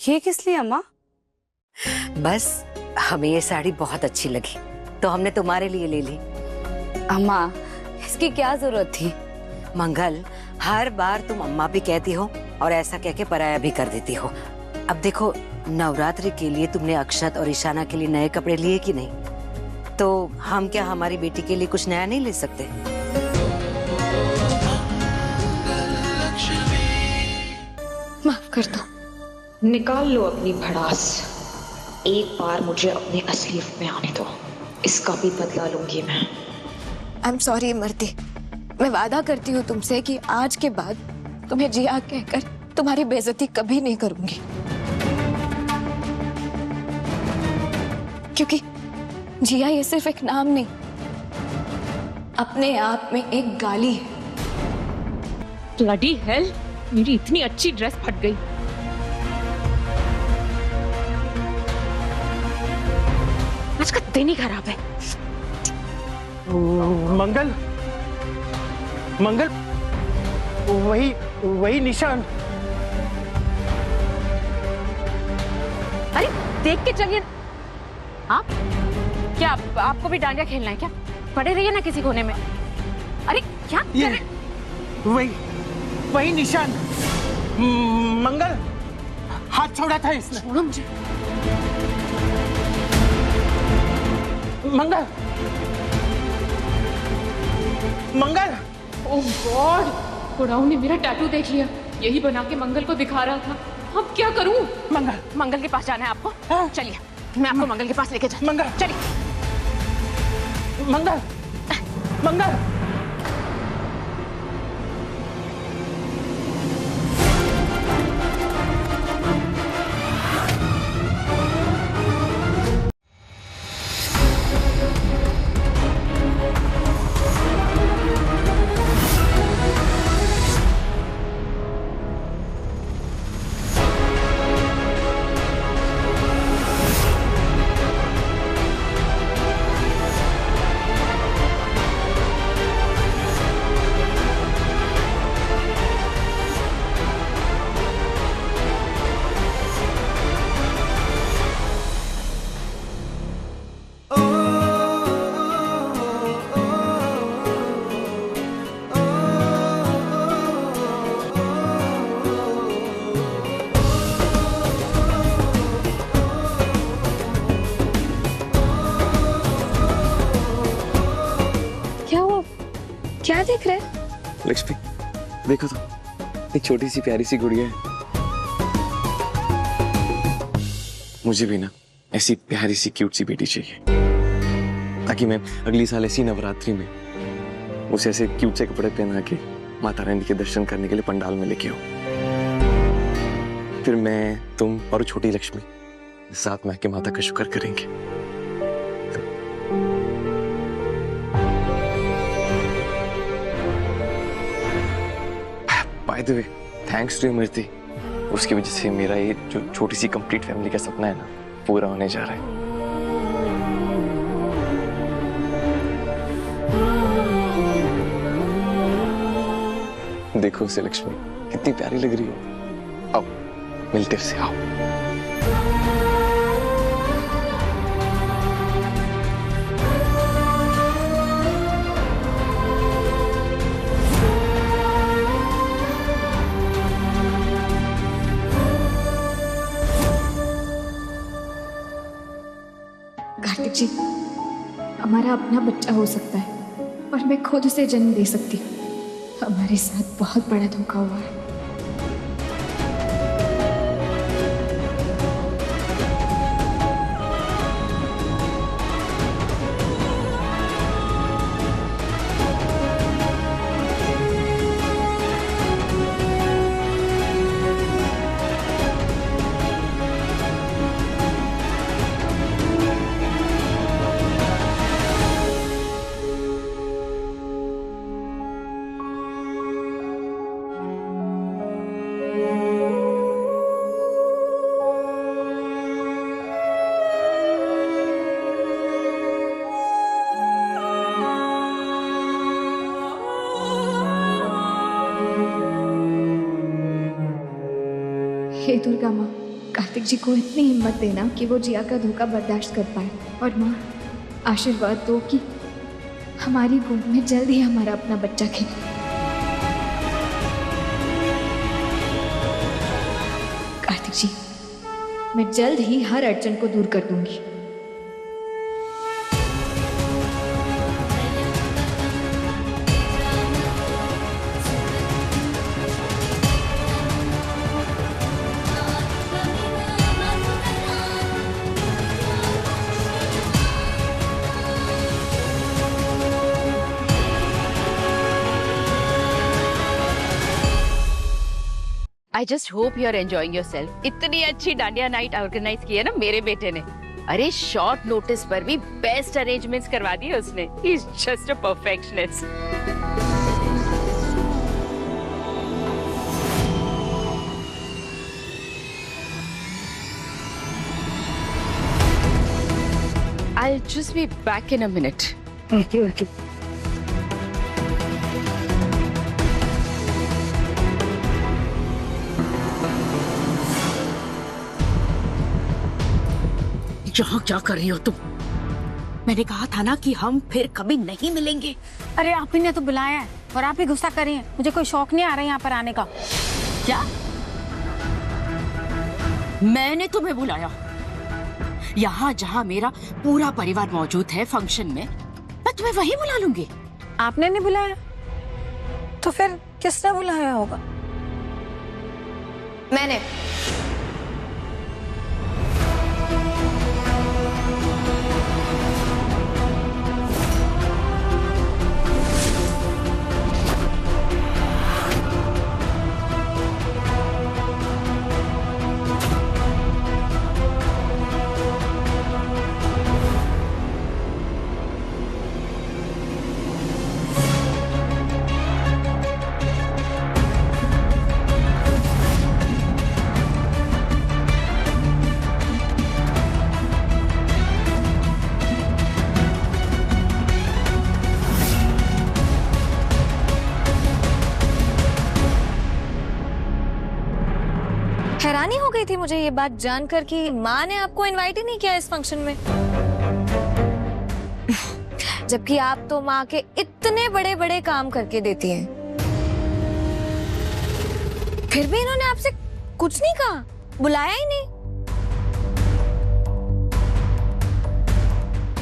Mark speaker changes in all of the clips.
Speaker 1: ये किस लिए अम्मा?
Speaker 2: बस हमें ये साड़ी बहुत अच्छी लगी तो हमने तुम्हारे लिए ले ली।
Speaker 1: अम्मा, इसकी क्या जरूरत थी?
Speaker 2: मंगल, हर बार तुम अम्मा भी कहती हो और ऐसा कह के पराया भी कर देती हो। अब देखो, नवरात्रि के लिए तुमने अक्षत और ईशाना के लिए नए कपड़े लिए कि नहीं? तो हम क्या हमारी बेटी के लिए कुछ नया नहीं ले सकते?
Speaker 3: माफ कर दो। निकाल लो अपनी भड़ास। एक बार मुझे अपने असली रूप में आने दो, इसका भी बदला लूंगी मैं।
Speaker 4: आई एम सॉरी इमरती, मैं वादा करती हूँ तुमसे कि आज के बाद तुम्हें जिया कहकर तुम्हारी बेइज्जती कभी नहीं करूंगी, क्योंकि जिया ये सिर्फ एक नाम नहीं, अपने आप में एक गाली है।
Speaker 5: ब्लडी हेल, मेरी इतनी अच्छी ड्रेस फट गई। आज का दिन ही खराब है।
Speaker 6: मंगल, मंगल, वही निशान।
Speaker 5: अरे देख के चलिए। आप क्या आपको भी डांडिया खेलना है क्या? पड़े रहिए ना किसी कोने में। अरे क्या
Speaker 6: ये वही निशान। मंगल, हाथ छोड़ा था इसने।
Speaker 5: छोड़ो मुझे।
Speaker 6: मंगल, मंगल।
Speaker 5: ओह गॉड, बुढ़ाऊ ने मेरा टैटू देख लिया। यही बना के मंगल को दिखा रहा था। अब क्या करूं?
Speaker 6: मंगल,
Speaker 5: मंगल के पास जाना है आपको?
Speaker 6: हाँ?
Speaker 5: चलिए, मैं आपको मंगल के पास लेके जाती हूं।
Speaker 6: मंगल,
Speaker 5: चलिए।
Speaker 6: मंगल, मंगल।
Speaker 4: क्या देख रहे?
Speaker 7: लक्ष्मी, देखो तो, एक छोटी सी प्यारी सी गुड़िया है। मुझे भी ना ऐसी प्यारी सी क्यूट सी बेटी चाहिए, ताकि मैं अगली साल ऐसी नवरात्रि में उसे ऐसे क्यूट से कपड़े पहना के माता रानी के दर्शन करने के लिए पंडाल में लेके आऊं। फिर मैं, तुम और छोटी लक्ष्मी साथ में आके माता का शुक्र करेंगे। By the way, thanks to Imarti, उसकी वजह से मेरा ये जो छोटी सी कंप्लीट फैमिली का सपना है ना, पूरा होने जा रहा है। देखो उसे लक्ष्मी, कितनी प्यारी लग रही हो। आओ मिलते से, आओ।
Speaker 4: कार्तिक जी, हमारा अपना बच्चा हो सकता है और मैं खुद उसे जन्म दे सकती हूँ। हमारे साथ बहुत बड़ा धोखा हुआ है। हे दुर्गा माँ, कार्तिक जी को इतनी हिम्मत देना कि वो जिया का धोखा बर्दाश्त कर पाए। और माँ, आशीर्वाद दो कि हमारी गोद में जल्द ही हमारा अपना बच्चा खेले। कार्तिक जी, मैं जल्द ही हर अड़चन को दूर कर दूंगी।
Speaker 5: I just hope you are enjoying yourself. इतनी अच्छी डांडिया नाइट ऑर्गेनाइज की है ना मेरे बेटे ने। अरे शॉर्ट नोटिस पर भी बेस्ट अरेंजमेंट्स करवा दिए उसने। He is just a perfectionist. I'll just be back in a minute.
Speaker 2: Okay.
Speaker 8: यहाँ क्या कर रही हो तुम? मैंने कहा था ना कि हम फिर कभी नहीं मिलेंगे।
Speaker 9: अरे आप ही ने तो बुलाया है और आप ही गुस्सा कर रही हैं। मुझे कोई शौक नहीं आ रहा यहाँ पर आने का।
Speaker 8: क्या? मैंने तुम्हें बुलाया? यहाँ जहाँ मेरा पूरा परिवार मौजूद है फंक्शन में, मैं तुम्हें वहीं बुला लूंगी।
Speaker 9: आपने नहीं बुलाया तो फिर किसने बुलाया होगा?
Speaker 3: मैंने।
Speaker 10: हैरानी हो गई थी मुझे ये बात जानकर कि माँ ने आपको इनवाइट ही नहीं किया इस फंक्शन में। जबकि आप तो माँ के इतने बड़े बड़े काम करके देती हैं। फिर भी इन्होंने आपसे कुछ नहीं कहा, बुलाया ही नहीं।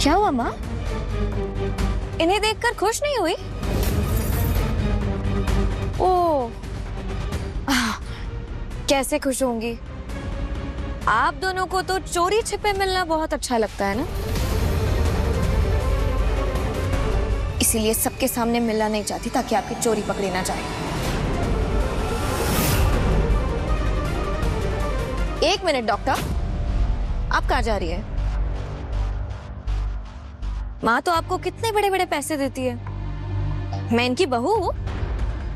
Speaker 10: क्या हुआ माँ? इन्हें देखकर खुश नहीं हुई? ओह, कैसे खुश होंगी? आप दोनों को तो चोरी छिपे मिलना बहुत अच्छा लगता है ना, इसीलिए सबके सामने मिलना नहीं चाहती ताकि आपकी चोरी पकड़ी ना जाए। एक मिनट डॉक्टर, आप कहाँ जा रही है? माँ तो आपको कितने बड़े बड़े पैसे देती है। मैं इनकी बहू हूँ,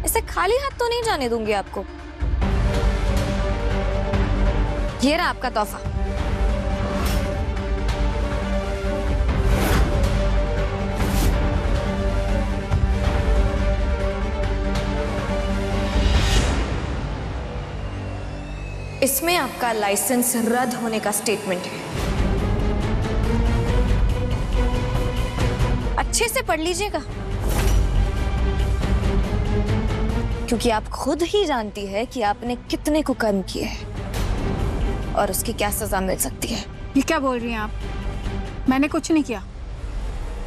Speaker 10: इसे खाली हाथ तो नहीं जाने दूंगी आपको। ये रहा आपका तोहफा। इसमें आपका लाइसेंस रद्द होने का स्टेटमेंट है। अच्छे से पढ़ लीजिएगा, क्योंकि आप खुद ही जानती है कि आपने कितने कुकर्म किए हैं और उसकी क्या सजा मिल सकती है।
Speaker 9: ये क्या बोल रही हैं आप? मैंने कुछ नहीं किया।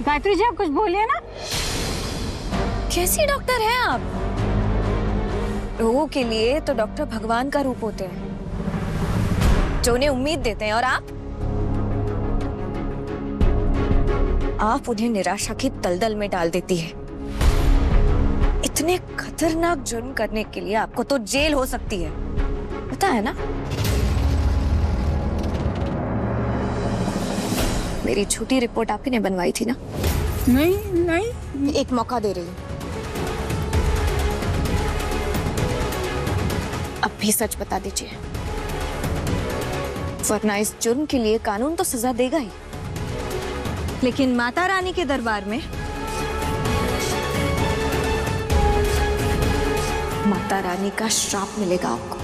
Speaker 9: गायत्री जी, आप कुछ बोलिए ना।
Speaker 10: कैसी डॉक्टर हैं आप? लोगों के लिए तो डॉक्टर भगवान का रूप होते हैं, जो उन्हें उम्मीद देते हैं, और आप उन्हें निराशा की दलदल में डाल देती है। इतने खतरनाक जुर्म करने के लिए आपको तो जेल हो सकती है, पता है ना? मेरी झूठी रिपोर्ट आप ही ने बनवाई थी ना?
Speaker 9: नहीं नहीं,
Speaker 10: एक मौका दे रही हूँ, अब भी सच बता दीजिए, वरना इस जुर्म के लिए कानून तो सजा देगा ही, लेकिन माता रानी के दरबार में माता रानी का श्राप मिलेगा आपको।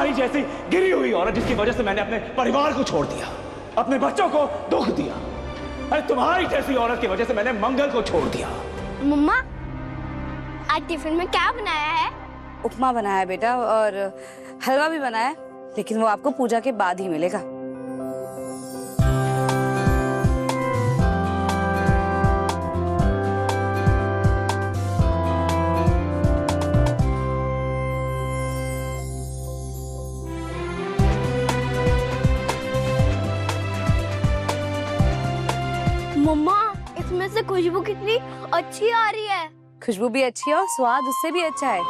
Speaker 11: तुम्हारी जैसी गिरी हुई औरत जिसकी वजह से मैंने अपने परिवार को छोड़ दिया, अपने बच्चों को दुख दिया। अरे तुम्हारी जैसी औरत की वजह से मैंने मंगल को छोड़ दिया।
Speaker 12: मम्मा, आज टिफिन में क्या बनाया है?
Speaker 1: उपमा बनाया है बेटा, और हलवा भी बनाया है, लेकिन वो आपको पूजा के बाद ही मिलेगा।
Speaker 12: मम्मा, इसमें से खुशबू कितनी अच्छी आ रही है।
Speaker 1: खुशबू भी अच्छी है और स्वाद उससे भी अच्छा है।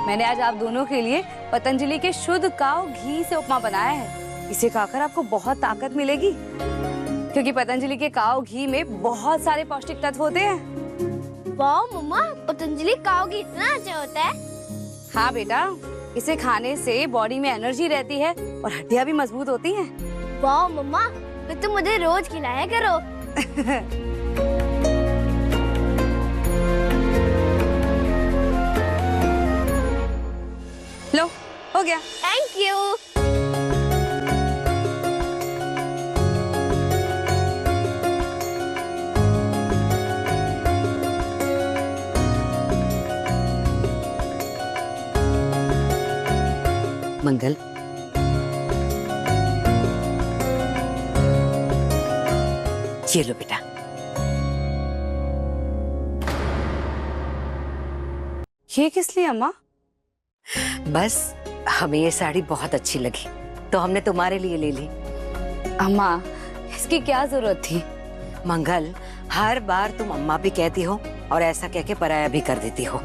Speaker 1: मैंने आज आप दोनों के लिए पतंजलि के शुद्ध काव घी से उपमा बनाया है। इसे खाकर आपको बहुत ताकत मिलेगी, क्योंकि पतंजलि के काव घी में बहुत सारे पौष्टिक तत्व होते हैं।
Speaker 12: वाह मम्मा, पतंजलि काव घी इतना अच्छा होता है।
Speaker 1: हाँ बेटा, इसे खाने से बॉडी में एनर्जी रहती है और हड्डियां भी मजबूत होती हैं।
Speaker 12: वाह मम्मा, फिर तुम मुझे रोज खिलाया करो।
Speaker 1: लो, हो गया।
Speaker 12: Thank you.
Speaker 2: मंगल, ये लो बेटा।
Speaker 1: ये किस लिए अम्मा?
Speaker 2: बस हमें ये साड़ी बहुत अच्छी लगी तो हमने तुम्हारे लिए ले ली।
Speaker 1: अम्मा, इसकी क्या जरूरत थी?
Speaker 2: मंगल, हर बार तुम अम्मा भी कहती हो और ऐसा कह के पराया भी कर देती हो।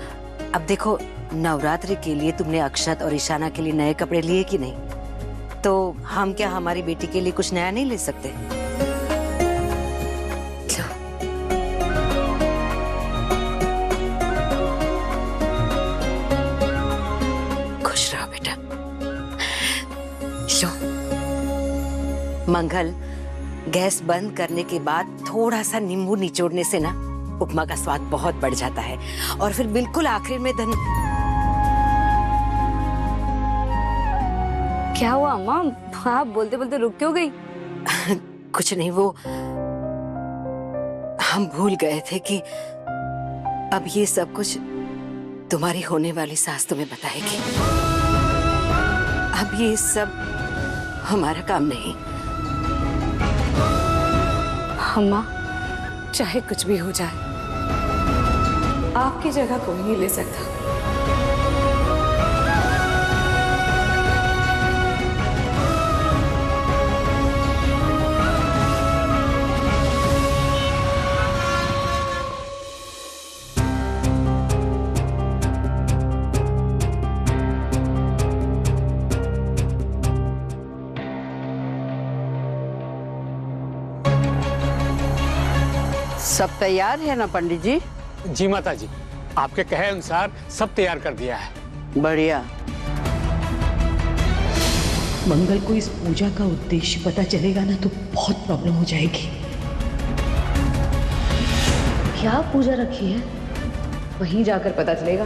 Speaker 2: अब देखो, नवरात्रि के लिए तुमने अक्षत और ईशाना के लिए नए कपड़े लिए कि नहीं? तो हम क्या हमारी बेटी के लिए कुछ नया नहीं ले सकते? खुश रहो बेटा। लो। मंगल, गैस बंद करने के बाद थोड़ा सा नींबू निचोड़ने से ना उपमा का स्वाद बहुत बढ़ जाता है, और फिर बिल्कुल आखिर में
Speaker 1: क्या हुआ अम्मा? आप बोलते बोलते रुक क्यों गई?
Speaker 2: कुछ नहीं, वो हम भूल गए थे कि अब ये सब कुछ तुम्हारी होने वाली सास तुम्हें बताएगी। अब ये सब हमारा काम नहीं।
Speaker 1: अम्मा, चाहे कुछ भी हो जाए, आपकी जगह कोई नहीं ले सकता।
Speaker 13: सब तैयार है ना पंडित जी?
Speaker 6: जी माता जी, आपके कहे अनुसार सब तैयार कर दिया है।
Speaker 13: बढ़िया।
Speaker 14: मंगल को इस पूजा का उद्देश्य पता चलेगा ना तो बहुत प्रॉब्लम हो जाएगी।
Speaker 3: क्या पूजा रखी है, वहीं जाकर पता चलेगा।